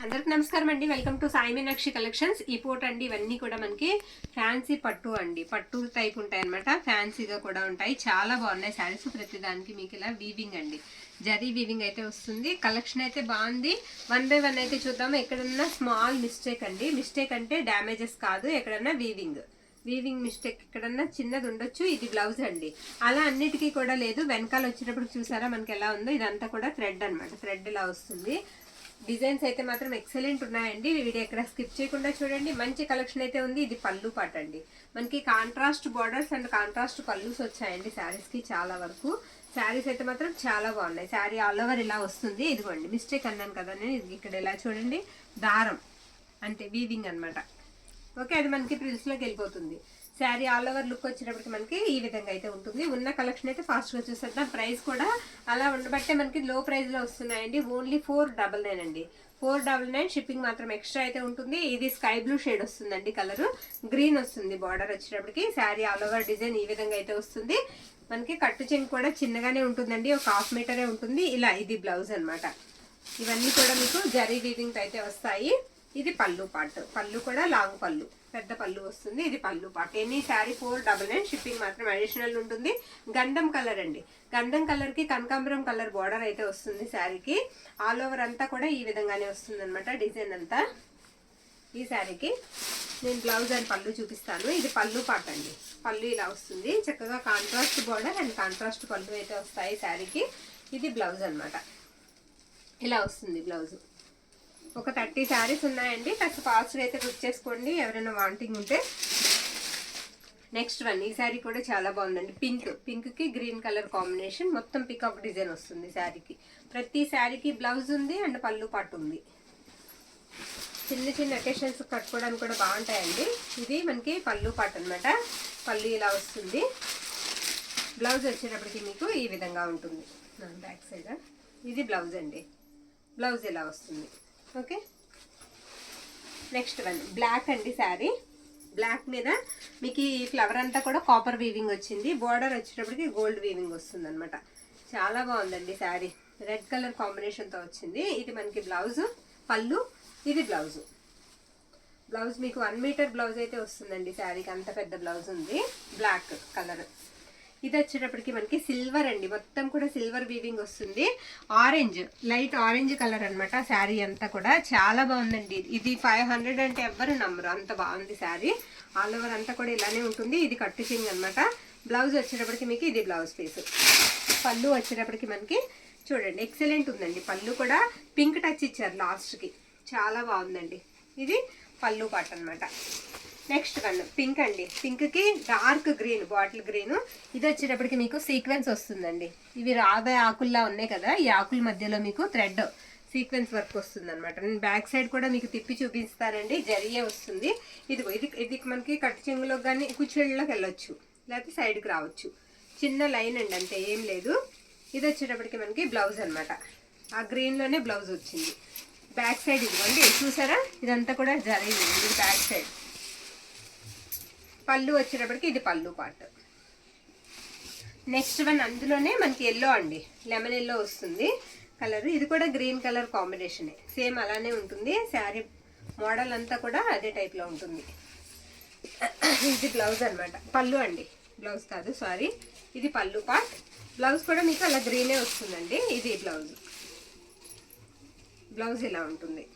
అందరికి నమస్కారం అండి. Welcome to Sai Meenakshi collections. ఈ పూట అండి ఇవన్నీ కూడా మనకి ఫ్యాన్సీ పట్టు అండి, పట్టు టైప్ ఉంటాయి అనమాట. ఫ్యాన్సీగా కూడా ఉంటాయి, చాలా బాగున్నాయి శారీస్. ప్రతి దానికి మీకు ఇలా వీవింగ్ అండి, జరీ వీవింగ్ అయితే వస్తుంది. కలెక్షన్ అయితే బాగుంది. 1 by 1 అయితే చూద్దాము. ఎక్కడన్నా స్మాల్ మిస్టేక్ అండి, మిస్టేక్ అంటే డ్యామేజెస్ కాదు, ఎక్కడన్నా వీవింగ్ మిస్టేక్ ఎక్కడన్నా చిన్నది ఉండొచ్చు. ఇది బ్లౌజ్ అండి, అలా అన్నిటికీ కూడా లేదు. వెనకాల వచ్చేటప్పుడు చూసారా మనకి ఎలా ఉందో, ఇదంతా కూడా థ్రెడ్ అనమాట. థ్రెడ్ ఇలా వస్తుంది. డిజైన్స్ అయితే మాత్రం ఎక్సలెంట్ ఉన్నాయండి. వీడియో ఎక్కడ స్కిప్ చేయకుండా చూడండి. మంచి కలెక్షన్ అయితే ఉంది. ఇది పళ్ళు పాట అండి, మనకి కాంట్రాస్ట్ బార్డర్స్ అండ్ కాంట్రాస్ట్ పళ్ళుస్ వచ్చాయండి శారీస్ కి. చాలా వరకు శారీస్ అయితే మాత్రం చాలా బాగున్నాయి. శారీ ఆల్ ఓవర్ ఇలా వస్తుంది. ఇదిగోండి మిస్టేక్ అన్నాను కదా నేను, ఇక్కడ ఇలా చూడండి, దారం అంటే వీవింగ్ అనమాట. ఓకే, అది మనకి ప్రిల్స్లోకి వెళ్ళిపోతుంది. శారీ ఆల్ ఓవర్ లుక్ వచ్చేటప్పటికి మనకి ఈ విధంగా అయితే ఉంటుంది. ఉన్న కలెక్షన్ అయితే ఫాస్ట్గా చూసేద్దాం. ప్రైస్ కూడా అలా ఉండబట్టే మనకి లో ప్రైస్లో వస్తున్నాయండి. ఓన్లీ 499 అండి, 499. షిప్పింగ్ మాత్రం ఎక్స్ట్రా అయితే ఉంటుంది. ఇది స్కై బ్లూ షేడ్ వస్తుందండి, కలర్ గ్రీన్ వస్తుంది బార్డర్ వచ్చేటప్పటికి. శారీ ఆల్ ఓవర్ డిజైన్ ఈ విధంగా అయితే వస్తుంది. మనకి కట్టు చెంగు కూడా చిన్నగానే ఉంటుందండి, ఒక 1/2 మీటరే ఉంటుంది. ఇలా ఇది బ్లౌజ్ అనమాట. ఇవన్నీ కూడా మీకు జరీ వీవింగ్ అయితే వస్తాయి. ఇది పళ్ళు పార్ట్, పళ్ళు కూడా లాంగ్ పళ్ళు, పెద్ద పళ్ళు వస్తుంది. ఇది పళ్ళు పార్ట్. ఎనీ శారీ 499. షిప్పింగ్ మాత్రం అడిషనల్ ఉంటుంది. గంధం కలర్ అండి, గంధం కలర్ కి కనకాంబరం కలర్ బార్డర్ అయితే వస్తుంది శారీకి. ఆల్ ఓవర్ అంతా కూడా ఈ విధంగానే వస్తుంది అనమాట డిజైన్ అంతా. ఈ శారీకి నేను బ్లౌజ్ అండ్ పళ్ళు చూపిస్తాను. ఇది పళ్ళు పార్ట్ అండి, పళ్ళు ఇలా వస్తుంది. చక్కగా కాంట్రాస్ట్ బార్డర్ అండ్ కాంట్రాస్ట్ పళ్ళు అయితే వస్తాయి శారీకి. ఇది బ్లౌజ్ అనమాట, ఇలా వస్తుంది బ్లౌజ్. ఒక 30 శారీస్ ఉన్నాయండి. కాస్త ఫాస్ట్గా అయితే బుక్ చేసుకోండి ఎవరైనా వాంటింగ్ ఉంటే. నెక్స్ట్ వన్, ఈ శారీ కూడా చాలా బాగుందండి. పింక్ కి గ్రీన్ కలర్ కాంబినేషన్, మొత్తం పికాక్ డిజైన్ వస్తుంది శారీకి. ప్రతి శారీకి బ్లౌజ్ ఉంది అండ్ పళ్ళు పాటు ఉంది. చిన్న చిన్న అకేషన్స్ కట్టుకోవడానికి కూడా బాగుంటాయండి. ఇది మనకి పళ్ళు పాటు అనమాట. పళ్ళు ఇలా వస్తుంది. బ్లౌజ్ వచ్చేటప్పటికి మీకు ఈ విధంగా ఉంటుంది బ్యాక్ సైడ్. ఇది బ్లౌజ్ అండి, బ్లౌజ్ ఇలా వస్తుంది. ఓకే, నెక్స్ట్ వన్ బ్లాక్ అండి శారీ. బ్లాక్ మీద మీకు ఈ ఫ్లవర్ అంతా కూడా కాపర్ వీవింగ్ వచ్చింది. బోర్డర్ వచ్చేటప్పటికి గోల్డ్ వీవింగ్ వస్తుంది అనమాట. చాలా బాగుందండి శారీ, రెడ్ కలర్ కాంబినేషన్తో వచ్చింది. ఇది మనకి బ్లౌజ్, పళ్ళు, ఇది బ్లౌజ్. బ్లౌజ్ మీకు 1 మీటర్ బ్లౌజ్ అయితే వస్తుందండి శారీకి, అంత పెద్ద బ్లౌజ్ ఉంది. Black colour. ఇది వచ్చేటప్పటికి మనకి సిల్వర్ అండి, మొత్తం కూడా సిల్వర్ వీవింగ్ వస్తుంది. ఆరెంజ్, లైట్ ఆరెంజ్ కలర్ అనమాట శారీ అంతా కూడా. చాలా బాగుందండి. ఇది 500 అంటే ఎవ్వరు నమ్మరు, అంత బాగుంది శారీ. ఆల్ ఓవర్ అంతా కూడా ఇలానే ఉంటుంది. ఇది కట్టు చెంగు అనమాట. బ్లౌజ్ వచ్చేటప్పటికి మీకు ఇది బ్లౌజ్ పీస్. పళ్ళు వచ్చేటప్పటికి మనకి చూడండి ఎక్సలెంట్ ఉందండి. పళ్ళు కూడా పింక్ టచ్ ఇచ్చారు లాస్ట్కి, చాలా బాగుందండి. ఇది పళ్ళు పాట అనమాట. నెక్స్ట్ వన్ పింక్ అండి, పింక్ కి డార్క్ గ్రీన్, బాటిల్ గ్రీన్. ఇది వచ్చేటప్పటికి మీకు సీక్వెన్స్ వస్తుందండి. ఇవి రాబోయే ఆకుల్లా ఉన్నాయి కదా, ఈ ఆకుల మధ్యలో మీకు థ్రెడ్ సీక్వెన్స్ వర్క్ వస్తుంది అనమాట. నేను బ్యాక్ సైడ్ కూడా మీకు తిప్పి చూపిస్తానండి, జరిగే వస్తుంది. ఇదిగో ఇది మనకి కట్టు చెంగులో కానీ కుచ్చిళ్ళకి వెళ్ళొచ్చు, లేకపోతే సైడ్కి రావచ్చు. చిన్న లైన్ అండి, అంతే, ఏం లేదు. ఇది వచ్చేటప్పటికి మనకి బ్లౌజ్ అనమాట. ఆ గ్రీన్లోనే బ్లౌజ్ వచ్చింది. బ్యాక్ సైడ్ ఇదిగోండి, చూసారా, ఇదంతా కూడా జరిగింది. ఇది బ్యాక్ సైడ్. పళ్ళు వచ్చేటప్పటికి ఇది పళ్ళు పార్ట్. నెక్స్ట్ వన్ అందులోనే మనకి ఎల్లో అండి, లెమన్ ఎల్లో వస్తుంది కలర్. ఇది కూడా గ్రీన్ కలర్ కాంబినేషనే, సేమ్ అలానే ఉంటుంది. శారీ మోడల్ అంతా కూడా అదే టైప్లో ఉంటుంది. ఇది బ్లౌజ్ అనమాట. పళ్ళు అండి, బ్లౌజ్ కాదు, సారీ. ఇది పళ్ళు పార్ట్. బ్లౌజ్ కూడా మీకు అలా గ్రీనే వస్తుందండి. ఇది బ్లౌజ్, బ్లౌజ్ ఇలా ఉంటుంది.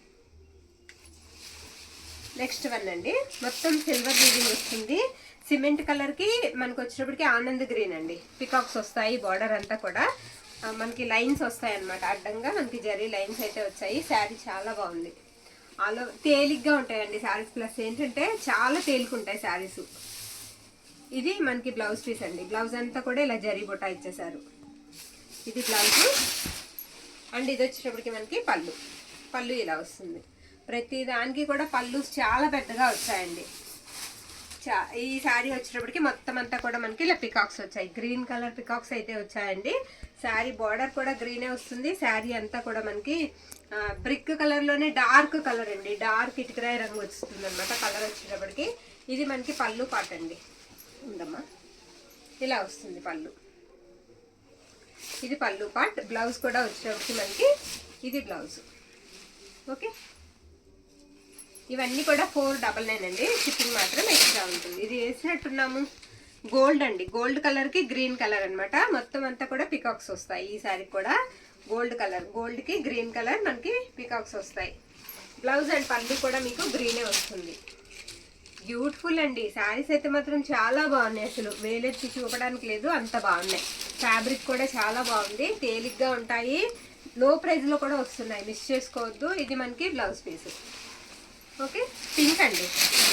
నెక్స్ట్ వన్ అండి, మొత్తం సిల్వర్ వీవింగ్ వస్తుంది. సిమెంట్ కలర్కి మనకు వచ్చేటప్పటికి ఆనంద్ గ్రీన్ అండి, పికాక్స్ వస్తాయి. బార్డర్ అంతా కూడా మనకి లైన్స్ వస్తాయి అనమాట, అడ్డంగా మనకి జరీ లైన్స్ అయితే వచ్చాయి. శారీ చాలా బాగుంది. ఆలో తేలిగ్గా ఉంటాయండి శారీస్. ప్లస్ ఏంటంటే చాలా తేలికుంటాయి శారీస్. ఇది మనకి బ్లౌజ్ పీస్ అండి. బ్లౌజ్ అంతా కూడా ఇలా జరీ బొటా ఇచ్చేసారు. ఇది బ్లౌజ్ అండ్ ఇది వచ్చేటప్పటికి మనకి పళ్ళు. పళ్ళు ఇలా వస్తుంది. ప్రతి దానికి కూడా పళ్ళు చాలా పెద్దగా వచ్చాయండి. ఈ శారీ వచ్చేటప్పటికి మొత్తం అంతా కూడా మనకి ఇలా పికాక్స్ వచ్చాయి. గ్రీన్ కలర్ పికాక్స్ అయితే వచ్చాయండి. శారీ బార్డర్ కూడా గ్రీనే వస్తుంది. శారీ అంతా కూడా మనకి బ్రిక్ కలర్లోనే డార్క్ కలర్ అండి, డార్క్ ఇటుకరాయి రంగు వస్తుంది అనమాట కలర్ వచ్చేటప్పటికి. ఇది మనకి పళ్ళు పాట అండి, ఉందమ్మా, ఇలా వస్తుంది పళ్ళు. ఇది పళ్ళు పార్ట్. బ్లౌజ్ కూడా వచ్చేటప్పటికి మనకి ఇది బ్లౌజ్. ఓకే, ఇవన్నీ కూడా 499 అండి. షిప్పింగ్ మాత్రం ఎక్స్ట్రా ఉంటుంది. ఇది వేసినట్టున్నాము గోల్డ్ అండి, గోల్డ్ కలర్కి గ్రీన్ కలర్ అనమాట. మొత్తం అంతా కూడా పికాక్స్ వస్తాయి. ఈ శారీ కూడా గోల్డ్ కలర్, గోల్డ్కి గ్రీన్ కలర్ మనకి పికాక్స్ వస్తాయి. బ్లౌజ్ అండ్ పళ్ళు కూడా మీకు గ్రీనే వస్తుంది. బ్యూటిఫుల్ అండి. శారీస్ అయితే మాత్రం చాలా బాగున్నాయి, అసలు వేలెత్తి చూపడానికి లేదు, అంత బాగున్నాయి. ఫ్యాబ్రిక్ కూడా చాలా బాగుంది, తేలిగ్గా ఉంటాయి, లో ప్రైస్లో కూడా వస్తున్నాయి, మిస్ చేసుకోవద్దు. ఇది మనకి బ్లౌజ్ పీస్. ఓకే, పింక్ అండి,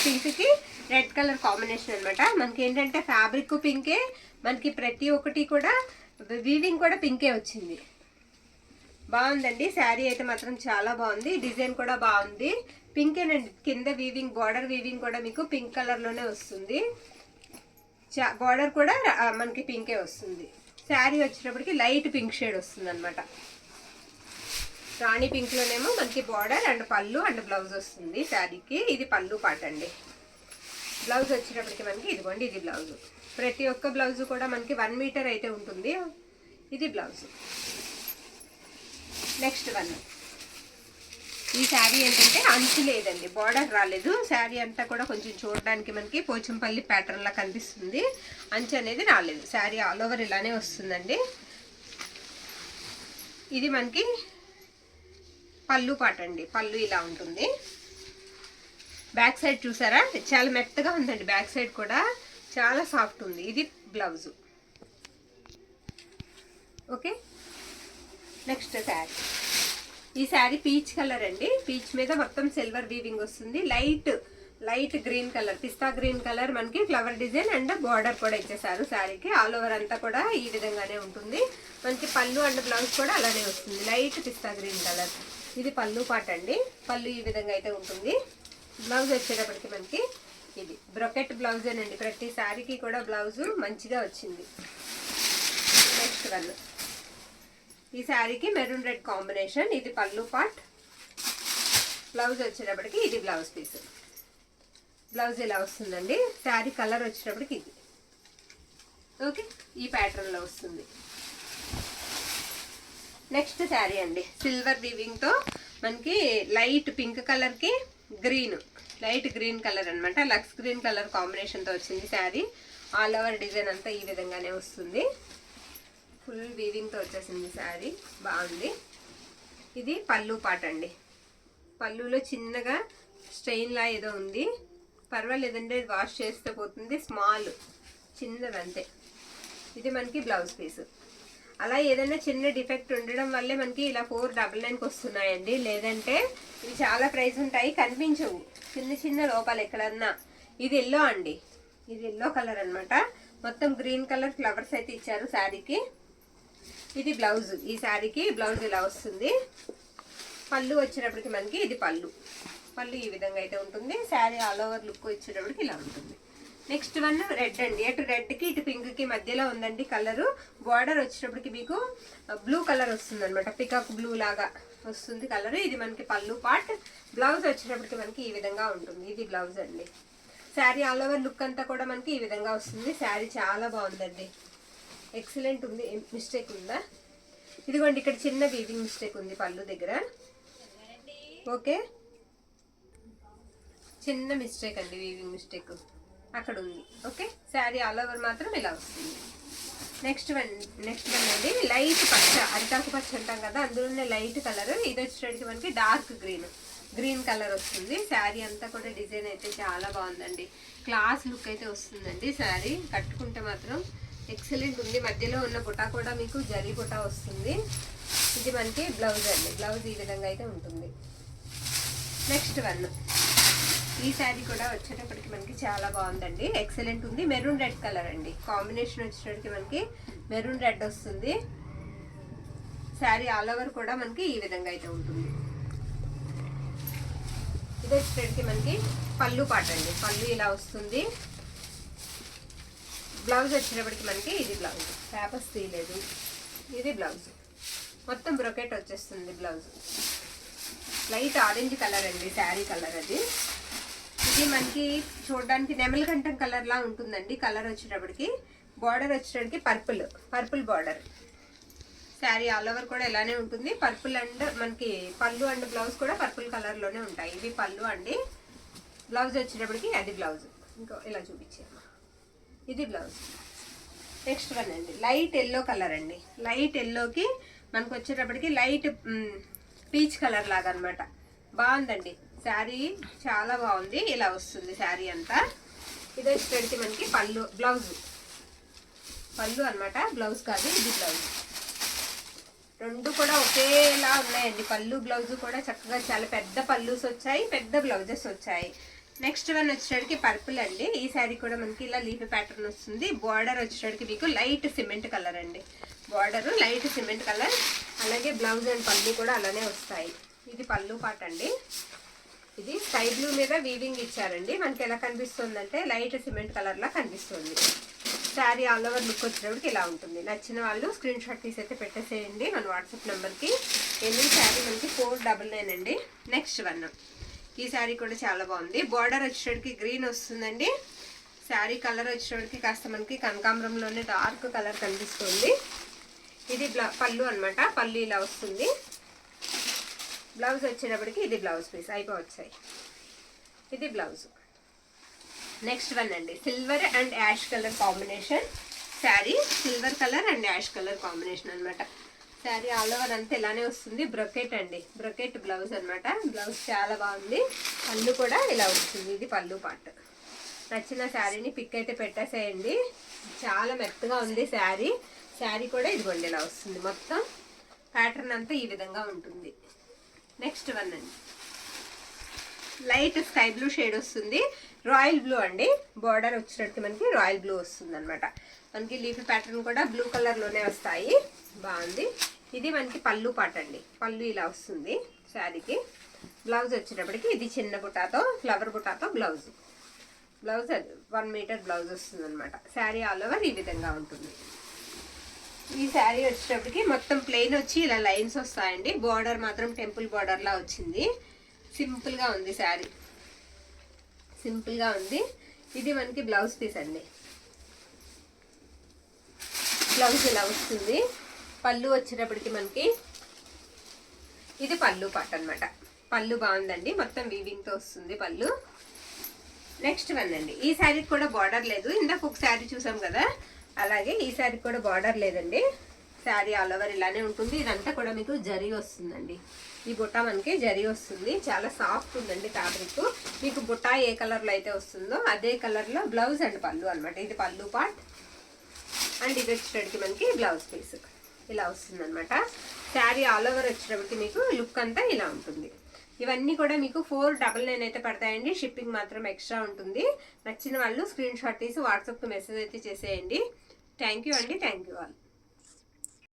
పింక్కి రెడ్ కలర్ కాంబినేషన్ అనమాట. మనకి ఏంటంటే ఫ్యాబ్రిక్ పింకే, మనకి ప్రతి ఒక్కటి కూడా వీవింగ్ కూడా పింకే వచ్చింది. బాగుందండి శారీ అయితే మాత్రం చాలా బాగుంది. డిజైన్ కూడా బాగుంది, పింకేనండి. కింద వీవింగ్, బార్డర్ వీవింగ్ కూడా మీకు పింక్ కలర్లోనే వస్తుంది. బార్డర్ కూడా మనకి పింకే వస్తుంది. శారీ వచ్చేటప్పటికి లైట్ పింక్ షేడ్ వస్తుంది అనమాట. రాణి పింక్లోనేమో మనకి బార్డర్ అండ్ పళ్ళు అండ్ బ్లౌజ్ వస్తుంది శారీకి. ఇది పళ్ళు పాట అండి. బ్లౌజ్ వచ్చేటప్పటికి మనకి ఇదిగోండి, ఇది బ్లౌజ్. ప్రతి ఒక్క బ్లౌజ్ కూడా మనకి 1 మీటర్ అయితే ఉంటుంది. ఇది బ్లౌజ్. నెక్స్ట్ వన్, ఈ శారీ ఏంటంటే అంచు లేదండి, బార్డర్ రాలేదు. శారీ అంతా కూడా కొంచెం చూడడానికి మనకి పోచంపల్లి ప్యాటర్న్ లా కనిపిస్తుంది, అంచు అనేది రాలేదు. శారీ ఆల్ ఓవర్ ఇలానే వస్తుందండి. ఇది మనకి పళ్ళు పాట అండి. పళ్ళు ఇలా ఉంటుంది. బ్యాక్ సైడ్ చూసారా, చాలా మెత్తగా ఉందండి. బ్యాక్ సైడ్ కూడా చాలా సాఫ్ట్ ఉంది. ఇది బ్లౌజ్. Okay, next sari. ఈ శారీ పీచ్ కలర్ అండి. పీచ్ మీద మొత్తం సిల్వర్ వీవింగ్ వస్తుంది. లైట్ గ్రీన్ కలర్, పిస్తా గ్రీన్ కలర్ మనకి ఫ్లవర్ డిజైన్ అండ్ బార్డర్ కూడా ఇచ్చేసారు శారీకి. ఆల్ ఓవర్ అంతా కూడా ఈ విధంగానే ఉంటుంది. మనకి పళ్ళు అండ్ బ్లౌజ్ కూడా అలానే వస్తుంది, లైట్ పిస్తా గ్రీన్ కలర్. ఇది పళ్ళు పాట అండి. పళ్ళు ఈ విధంగా అయితే ఉంటుంది. బ్లౌజ్ వచ్చేటప్పటికి మనకి ఇది బ్రొకెట్ బ్లౌజేనండి. ప్రతి శారీకి కూడా బ్లౌజు మంచిగా వచ్చింది. నెక్స్ట్ వన్, ఈ శారీకి మెరూన్ రెడ్ కాంబినేషన్. ఇది పళ్ళు పార్ట్. బ్లౌజ్ వచ్చేటప్పటికి ఇది బ్లౌజ్ పీస్. బ్లౌజ్ ఇలా వస్తుందండి. శారీ కలర్ వచ్చేటప్పటికి ఇది. ఓకే, ఈ ప్యాటర్న్లో వస్తుంది. నెక్స్ట్ శారీ అండి, సిల్వర్ వీవింగ్తో మనకి లైట్ పింక్ కలర్కి లైట్ గ్రీన్ కలర్ అనమాట. లక్స్ గ్రీన్ కలర్ కాంబినేషన్తో వచ్చింది శారీ. ఆల్ ఓవర్ డిజైన్ అంతా ఈ విధంగానే వస్తుంది. ఫుల్ వీవింగ్తో వచ్చేసింది శారీ, బాగుంది. ఇది పళ్ళు పాట అండి. పళ్ళులో చిన్నగా స్ట్రెయిన్లా ఏదో ఉంది, పర్వాలేదండి, వాష్ చేస్తే పోతుంది. స్మాల్ చిన్నదంతే. ఇది మనకి బ్లౌజ్ పీస్. అలా ఏదైనా చిన్న డిఫెక్ట్ ఉండడం వల్లే మనకి ఇలా 499కి వస్తున్నాయండి. లేదంటే ఇవి చాలా ప్రైస్ ఉంటాయి, కనిపించవు, చిన్న లోపాలు ఎక్కడన్నా. ఇది ఎల్లో అండి, ఇది ఎల్లో కలర్ అనమాట. మొత్తం గ్రీన్ కలర్ ఫ్లవర్స్ అయితే ఇచ్చారు శారీకి. ఇది బ్లౌజ్. ఈ శారీకి బ్లౌజ్ ఇలా వస్తుంది. పళ్ళు వచ్చేటప్పటికి మనకి ఇది పళ్ళు ఈ విధంగా అయితే ఉంటుంది. శారీ ఆల్ ఓవర్ లుక్ వచ్చేటప్పటికి ఇలా ఉంటుంది. నెక్స్ట్ వన్ రెడ్ అండి. అటు రెడ్కి ఇటు పింక్కి మధ్యలో ఉందండి కలరు. బార్డర్ వచ్చేటప్పటికి మీకు బ్లూ కలర్ వస్తుంది అనమాట, పికాక్ బ్లూ లాగా వస్తుంది కలర్. ఇది మనకి పళ్ళు పార్ట్. బ్లౌజ్ వచ్చేటప్పటికి మనకి ఈ విధంగా ఉంటుంది. ఇది బ్లౌజ్ అండి. శారీ ఆల్ ఓవర్ లుక్ అంతా కూడా మనకి ఈ విధంగా వస్తుంది. శారీ చాలా బాగుందండి, ఎక్సలెంట్ ఉంది. మిస్టేక్ ఉందా? ఇదిగోండి, ఇక్కడ చిన్న వీవింగ్ మిస్టేక్ ఉంది పళ్ళు దగ్గర. ఓకే, చిన్న మిస్టేక్ అండి, వీవింగ్ మిస్టేక్ అక్కడ ఉంది. ఓకే, శారీ ఆల్ ఓవర్ మాత్రం ఇలా వస్తుంది. నెక్స్ట్ వన్ అండి, లైట్ పచ్చ, అరిటాకు పచ్చ అంటాం కదా, అందులోనే లైట్ కలర్. ఇది వచ్చేటికి మనకి డార్క్ గ్రీన్ కలర్ వస్తుంది. శారీ అంతా కూడా డిజైన్ అయితే చాలా బాగుందండి, క్లాస్ లుక్ అయితే వస్తుందండి. శారీ కట్టుకుంటే మాత్రం ఎక్సలెంట్ ఉంది. మధ్యలో ఉన్న బుటా కూడా మీకు జరీ బుటా వస్తుంది. ఇది మనకి బ్లౌజ్ అండి. బ్లౌజ్ ఈ విధంగా అయితే ఉంటుంది. నెక్స్ట్ వన్, ఈ శారీ కూడా వచ్చేటప్పటికి మనకి చాలా బాగుందండి, ఎక్సలెంట్ ఉంది. మెరూన్ రెడ్ కలర్ అండి. కాంబినేషన్ వచ్చేటప్పటికి మనకి మెరూన్ రెడ్ వస్తుంది. శారీ ఆల్ ఓవర్ కూడా మనకి ఈ విధంగా అయితే ఉంటుంది. ఇది వచ్చేటప్పటికి మనకి పళ్ళు పాట అండి. పళ్ళు ఇలా వస్తుంది. బ్లౌజ్ వచ్చేటప్పటికి మనకి ఇది బ్లౌజ్, పేపర్స్ తీయలేదు. ఇది బ్లౌజ్, మొత్తం బ్రొకెట్ వచ్చేస్తుంది బ్లౌజ్. లైట్ ఆరెంజ్ కలర్ అండి శారీ కలర్ అది. ఇది మనకి చూడడానికి నెమలికంఠం కలర్ లా ఉంటుందండి కలర్ వచ్చేటప్పటికి. బార్డర్ వచ్చేటప్పటికి purple border. Sari all over కూడా ఇలానే ఉంటుంది. పర్పుల్ అండ్ మనకి పళ్ళు అండ్ బ్లౌజ్ కూడా పర్పుల్ కలర్ లోనే ఉంటాయి. ఇవి పళ్ళు అండి. బ్లౌజ్ వచ్చేటప్పటికి అది బ్లౌజ్, ఇంకో ఇలా చూపించాము, ఇది బ్లౌజ్. నెక్స్ట్ వన్ అండి లైట్ ఎల్లో కలర్ అండి. లైట్ ఎల్లోకి మనకు వచ్చేటప్పటికి లైట్ పీచ్ కలర్ లాగా అనమాట. బాగుందండి శారీ, చాలా బాగుంది. ఇలా వస్తుంది శారీ అంతా. ఇది వచ్చేటప్పటికి మనకి పళ్ళు, బ్లౌజ్, పళ్ళు అనమాట, బ్లౌజ్ కాదు ఇది బ్లౌజ్. రెండు కూడా ఒకేలా ఉన్నాయండి. పళ్ళు బ్లౌజ్ కూడా చక్కగా చాలా పెద్ద పళ్ళుస్ వచ్చాయి, పెద్ద బ్లౌజెస్ వచ్చాయి. నెక్స్ట్ వన్ వచ్చేటడికి పర్పుల్ అండి. ఈ శారీ కూడా మనకి ఇలా లీఫ్ ప్యాటర్న్ వస్తుంది. బార్డర్ వచ్చేటడికి మీకు లైట్ సిమెంట్ కలర్ అండి. బార్డర్ లైట్ సిమెంట్ కలర్, అలాగే బ్లౌజ్ అండ్ పళ్ళు కూడా అలానే వస్తాయి. ఇది పళ్ళు పాట అండి. ఇది స్కై బ్లూ మీద వీవింగ్ ఇచ్చారండి. మనకి ఎలా కనిపిస్తుంది అంటే లైట్ సిమెంట్ కలర్ లా కనిపిస్తుంది. శారీ ఆల్ ఓవర్ లుక్ వచ్చేటప్పటికి ఇలా ఉంటుంది. నచ్చిన వాళ్ళు స్క్రీన్ షాట్ తీసి అయితే పెట్టేసేయండి మన వాట్సాప్ నెంబర్కి. ఎన్ని శారీ మనకి 499 అండి. నెక్స్ట్ వన్, ఈ శారీ కూడా చాలా బాగుంది. బార్డర్ వచ్చేటప్పటికి గ్రీన్ వస్తుందండి. శారీ కలర్ వచ్చేటప్పటికి కాస్త మనకి కనకాంబరంలోనే డార్క్ కలర్ కనిపిస్తుంది. ఇది పళ్ళు అనమాట. పళ్ళు ఇలా వస్తుంది. బ్లౌజ్ వచ్చేటప్పటికి ఇది బ్లౌజ్ పీస్ అయిపోవచ్చాయి. ఇది బ్లౌజ్. నెక్స్ట్ వన్ అండి silver and ash colour combination sari. Silver colour and ash colour combination అనమాట. శారీ ఆల్ ఓవర్ అంతా ఇలానే వస్తుంది. బ్రొకెట్ అండి, బ్రొకెట్ బ్లౌజ్ అనమాట. బ్లౌజ్ చాలా బాగుంది. పళ్ళు కూడా ఇలా వస్తుంది. ఇది పళ్ళు పార్ట్. నచ్చిన శారీని పిక్ అయితే పెట్టేసేయండి. చాలా మెత్తగా ఉంది శారీ. శారీ కూడా ఇదిగోండి ఇలా వస్తుంది. మొత్తం ప్యాటర్న్ అంతా ఈ విధంగా ఉంటుంది. నెక్స్ట్ వన్ అండి లైట్ స్కై బ్లూ షేడ్ వస్తుంది. రాయల్ బ్లూ అండి. బార్డర్ వచ్చేటట్టు మనకి రాయల్ బ్లూ వస్తుంది అనమాట. మనకి లీఫ్ ప్యాటర్న్ కూడా బ్లూ కలర్లోనే వస్తాయి. బాగుంది. ఇది మనకి పళ్ళు పాట అండి. పళ్ళు ఇలా వస్తుంది శారీకి. బ్లౌజ్ వచ్చేటప్పటికి ఇది చిన్న బుటాతో ఫ్లవర్ బుటాతో బ్లౌజ్. బ్లౌజ్ అది 1 మీటర్ బ్లౌజ్ వస్తుంది అనమాట. శారీ ఆల్ ఓవర్ ఈ విధంగా ఉంటుంది. ఈ శారీ వచ్చేటప్పటికి మొత్తం ప్లెయిన్ వచ్చి ఇలా లైన్స్ వస్తాయండి. బార్డర్ మాత్రం టెంపుల్ బార్డర్లా వచ్చింది. సింపుల్గా ఉంది శారీ, సింపుల్గా ఉంది. ఇది మనకి బ్లౌజ్ పీస్ అండి. బ్లౌజ్ ఇలా వస్తుంది. పళ్ళు వచ్చేటప్పటికి మనకి ఇది పళ్ళు పాట అనమాట. పళ్ళు బాగుందండి. మొత్తం వీవింగ్తో వస్తుంది పళ్ళు. నెక్స్ట్ వన్ అండి. ఈ శారీకి కూడా బార్డర్ లేదు. ఇందాక ఒక శారీ చూసాం కదా, అలాగే ఈ శారీకి కూడా బార్డర్ లేదండి. శారీ ఆల్ ఓవర్ ఇలానే ఉంటుంది. ఇదంతా కూడా మీకు జరీ వస్తుందండి. ఈ బుట్ట మనకి జరీ వస్తుంది. చాలా సాఫ్ట్ ఉందండి ఫ్యాబ్రిక్. మీకు బుట్ట ఏ కలర్లో అయితే వస్తుందో అదే కలర్లో బ్లౌజ్ అండ్ పళ్ళు అనమాట. ఇది పళ్ళు పార్ట్ అండ్ ఇది వచ్చేటప్పటికి మనకి బ్లౌజ్ పీస్ ఇలా వస్తుంది అనమాట. శారీ ఆల్ ఓవర్ వచ్చేటప్పటికి మీకు లుక్ అంతా ఇలా ఉంటుంది. ఇవన్నీ కూడా మీకు 499 అయితే పడతాయండి. షిప్పింగ్ మాత్రం ఎక్స్ట్రా ఉంటుంది. నచ్చిన వాళ్ళు స్క్రీన్ షాట్ తీసి వాట్సాప్కి మెసేజ్ అయితే చేసేయండి. థ్యాంక్ యూ అండి. Thank you all.